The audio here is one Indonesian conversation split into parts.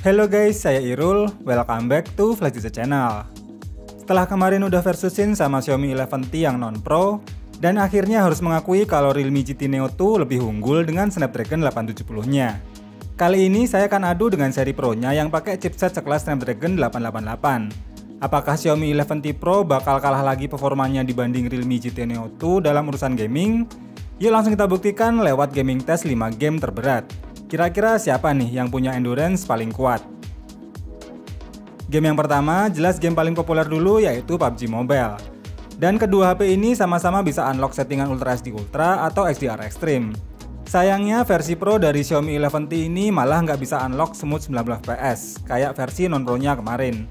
Hello guys, saya Irul, welcome back to Flash User Channel. Setelah kemarin udah versusin sama Xiaomi 11T yang non-pro, dan akhirnya harus mengakui kalau Realme GT Neo 2 lebih unggul dengan Snapdragon 870-nya. Kali ini saya akan adu dengan seri Pro-nya yang pakai chipset sekelas Snapdragon 888. Apakah Xiaomi 11T Pro bakal kalah lagi performanya dibanding Realme GT Neo 2 dalam urusan gaming? Yuk langsung kita buktikan lewat gaming test 5 game terberat. Kira-kira siapa nih yang punya endurance paling kuat? Game yang pertama jelas game paling populer dulu, yaitu PUBG Mobile. Dan kedua HP ini sama-sama bisa unlock settingan Ultra HD Ultra atau HDR Extreme. Sayangnya versi Pro dari Xiaomi 11T ini malah nggak bisa unlock smooth 90 fps kayak versi non-Pro-nya kemarin.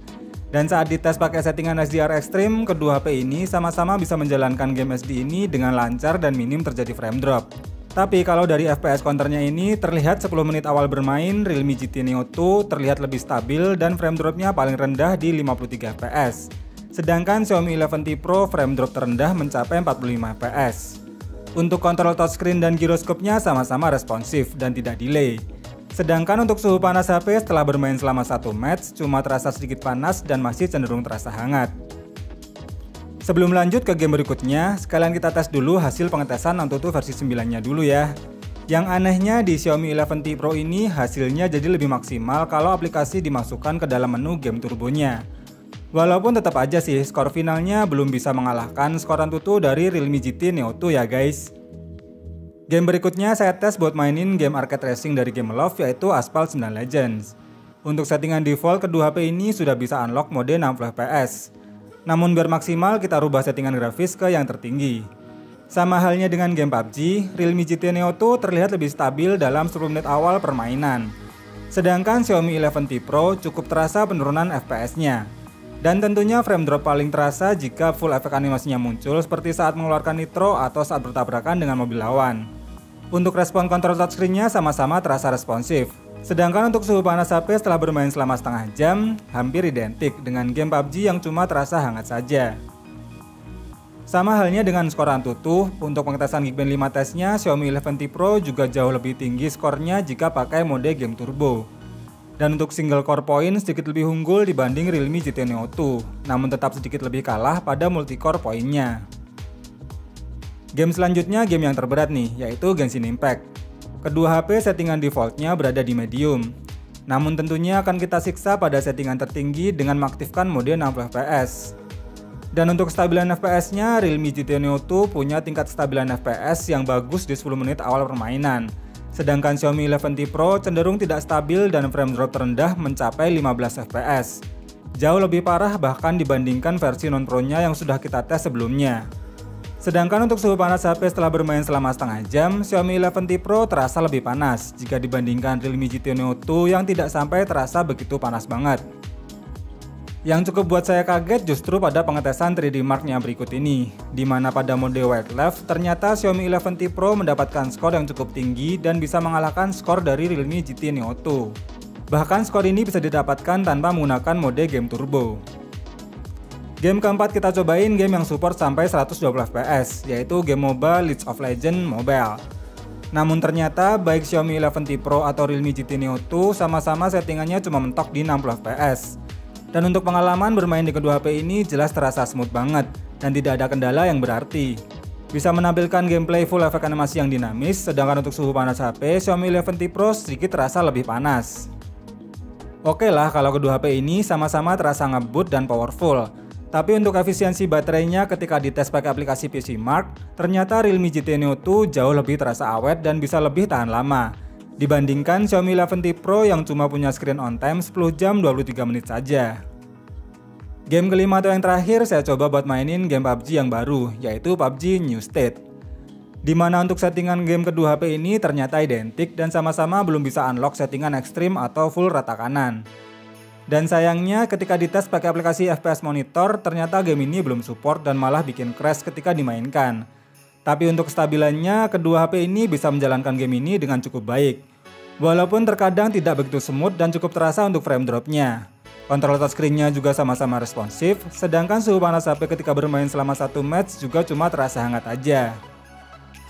Dan saat dites pakai settingan HDR Extreme, kedua HP ini sama-sama bisa menjalankan game HD ini dengan lancar dan minim terjadi frame drop. Tapi kalau dari FPS counternya ini terlihat 10 menit awal bermain, Realme GT Neo 2 terlihat lebih stabil dan frame dropnya paling rendah di 53 fps. Sedangkan Xiaomi 11T Pro frame drop terendah mencapai 45 fps. Untuk kontrol touchscreen dan giroskopnya sama-sama responsif dan tidak delay. Sedangkan untuk suhu panas HP setelah bermain selama 1 match cuma terasa sedikit panas dan masih cenderung terasa hangat. Sebelum lanjut ke game berikutnya, sekalian kita tes dulu hasil pengetesan Antutu versi 9-nya dulu ya. Yang anehnya di Xiaomi 11T Pro ini hasilnya jadi lebih maksimal kalau aplikasi dimasukkan ke dalam menu game turbonya. Walaupun tetap aja sih skor finalnya belum bisa mengalahkan skor Antutu dari Realme GT Neo 2 ya guys. Game berikutnya saya tes buat mainin game arcade racing dari Gameloft, yaitu Asphalt 9 Legends. Untuk settingan default kedua HP ini sudah bisa unlock mode 60 fps. Namun biar maksimal kita rubah settingan grafis ke yang tertinggi. Sama halnya dengan game PUBG, Realme GT Neo 2 terlihat lebih stabil dalam 10 menit awal permainan. Sedangkan Xiaomi 11T Pro cukup terasa penurunan FPS-nya. Dan tentunya frame drop paling terasa jika full efek animasinya muncul seperti saat mengeluarkan nitro atau saat bertabrakan dengan mobil lawan. Untuk respon kontrol touchscreen-nya sama-sama terasa responsif. Sedangkan untuk suhu panas HP setelah bermain selama setengah jam, hampir identik dengan game PUBG yang cuma terasa hangat saja. Sama halnya dengan skor Antutu, untuk pengetesan Geekbench 5 tesnya, Xiaomi 11T Pro juga jauh lebih tinggi skornya jika pakai mode game turbo. Dan untuk single core point sedikit lebih unggul dibanding Realme GT Neo 2, namun tetap sedikit lebih kalah pada multi-core poinnya. Game selanjutnya game yang terberat nih, yaitu Genshin Impact. Kedua HP settingan defaultnya berada di medium. Namun tentunya akan kita siksa pada settingan tertinggi dengan mengaktifkan mode 60 fps. Dan untuk kestabilan FPS-nya, Realme GT Neo 2 punya tingkat kestabilan FPS yang bagus di 10 menit awal permainan. Sedangkan Xiaomi 11T Pro cenderung tidak stabil dan frame drop terendah mencapai 15 fps. Jauh lebih parah bahkan dibandingkan versi non-Pro-nya yang sudah kita tes sebelumnya. Sedangkan untuk suhu panas HP setelah bermain selama setengah jam, Xiaomi 11T Pro terasa lebih panas jika dibandingkan Realme GT Neo 2 yang tidak sampai terasa begitu panas banget. Yang cukup buat saya kaget justru pada pengetesan 3D Mark-nya berikut ini, di mana pada mode wildlife ternyata Xiaomi 11T Pro mendapatkan skor yang cukup tinggi dan bisa mengalahkan skor dari Realme GT Neo 2. Bahkan skor ini bisa didapatkan tanpa menggunakan mode game turbo. Game keempat kita cobain game yang support sampai 120 fps, yaitu game MOBA League of Legends Mobile. Namun ternyata baik Xiaomi 11T Pro atau Realme GT Neo 2 sama-sama settingannya cuma mentok di 60 fps. Dan untuk pengalaman bermain di kedua HP ini jelas terasa smooth banget dan tidak ada kendala yang berarti. Bisa menampilkan gameplay full efek animasi yang dinamis, sedangkan untuk suhu panas HP Xiaomi 11T Pro sedikit terasa lebih panas. Oke lah kalau kedua HP ini sama-sama terasa ngebut dan powerful. Tapi untuk efisiensi baterainya ketika dites pakai aplikasi PC Mark, ternyata Realme GT Neo 2 jauh lebih terasa awet dan bisa lebih tahan lama. Dibandingkan Xiaomi 11T Pro yang cuma punya screen on time 10 jam 23 menit saja. Game kelima atau yang terakhir saya coba buat mainin game PUBG yang baru, yaitu PUBG New State. Dimana untuk settingan game kedua HP ini ternyata identik dan sama-sama belum bisa unlock settingan ekstrim atau full rata kanan. Dan sayangnya ketika dites pakai aplikasi FPS Monitor, ternyata game ini belum support dan malah bikin crash ketika dimainkan. Tapi untuk kestabilannya, kedua HP ini bisa menjalankan game ini dengan cukup baik. Walaupun terkadang tidak begitu smooth dan cukup terasa untuk frame dropnya. Kontrol touchscreen-nya juga sama-sama responsif, sedangkan suhu panas HP ketika bermain selama 1 match juga cuma terasa hangat aja.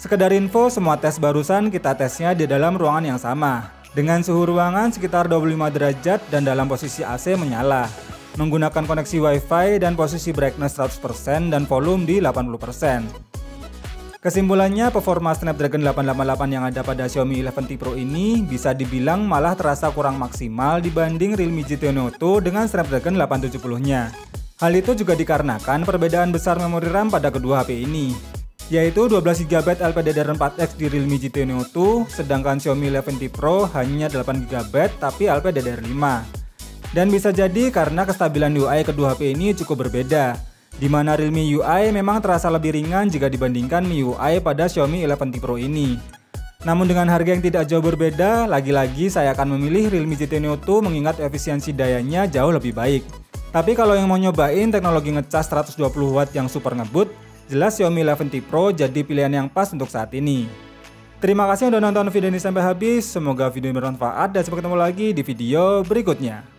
Sekedar info, semua tes barusan kita tesnya di dalam ruangan yang sama. dengan suhu ruangan sekitar 25 derajat dan dalam posisi AC menyala, menggunakan koneksi Wi-Fi dan posisi brightness 100% dan volume di 80%. Kesimpulannya, performa Snapdragon 888 yang ada pada Xiaomi 11T Pro ini bisa dibilang malah terasa kurang maksimal dibanding Realme GT Neo 2 dengan Snapdragon 870-nya. Hal itu juga dikarenakan perbedaan besar memori RAM pada kedua HP ini, yaitu 12GB LPDDR4X di Realme GT Neo 2, sedangkan Xiaomi 11T Pro hanya 8GB tapi LPDDR5. Dan bisa jadi karena kestabilan UI kedua HP ini cukup berbeda, di mana Realme UI memang terasa lebih ringan jika dibandingkan MIUI pada Xiaomi 11T Pro ini. Namun dengan harga yang tidak jauh berbeda, lagi-lagi saya akan memilih Realme GT Neo 2 mengingat efisiensi dayanya jauh lebih baik. Tapi kalau yang mau nyobain teknologi ngecas 120W yang super ngebut, jelas Xiaomi 11T Pro jadi pilihan yang pas untuk saat ini. Terima kasih udah nonton video ini sampai habis, semoga video ini bermanfaat dan sampai ketemu lagi di video berikutnya.